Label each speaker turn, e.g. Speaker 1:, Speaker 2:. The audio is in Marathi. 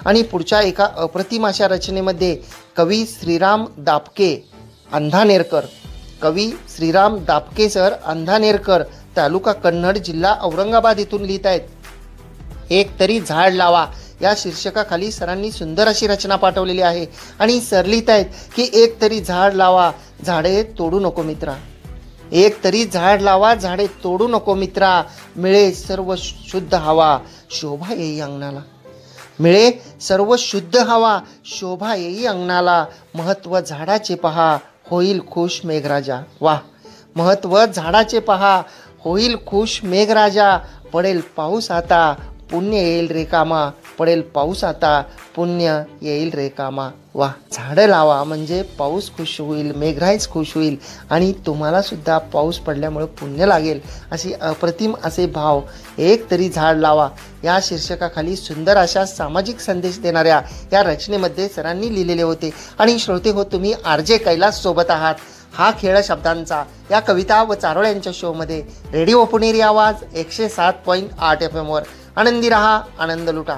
Speaker 1: आणि पुढच्या एका अप्रतिम अशा रचनेमध्ये कवी श्रीराम दापके अंधानेरकर, कवी श्रीराम दापके सर अंधानेरकर, तालुका कन्नड, जिल्हा औरंगाबाद इथून लिहित आहेत. एक तरी झाड लावा या शीर्षकाखाली सरांनी सुंदर अशी रचना पाठवलेली आहे आणि सर लिहित आहेत की एक तरी झाड लावा, झाडे तोडू नको मित्रा. एक तरी झाड लावा, झाडे तोडू नको मित्रा. मिळे सर्व शुद्ध हवा, शोभा येई अंगणाला. मिळे सर्व शुद्ध हवा, शोभा येई अंगणाला. महत्व झाडाचे पहा, होईल खुश मेघराजा. वाह, महत्व झाडाचे पहा, होईल खुश मेघराजा. पडेल पाऊस आता, पुण्य येईल रे कामा. पडेल पाऊस आता, पुण्य येईल रे कामा. वा, झाडं लावा म्हणजे पाऊस खुश होईल, मेघराज खुश होईल आणि तुम्हाला सुद्धा पाऊस पडल्यामुळे पुण्य लागेल. अशी अप्रतिम असे भाव एक तरी झाड लावा या शीर्षकाखाली सुंदर अशा सामाजिक संदेश देणाऱ्या या रचनेमध्ये सरांनी लिहिलेले होते. आणि श्रोते हो, तुम्ही RJ कैलास सोबत आहात. हा खेळ शब्दांचा या कविता व चारोळ यांच्या शोमध्ये रेडिओ पुणेरी आवाज 107.8 FM वर. आनंदी रहा, आनंद लुटा.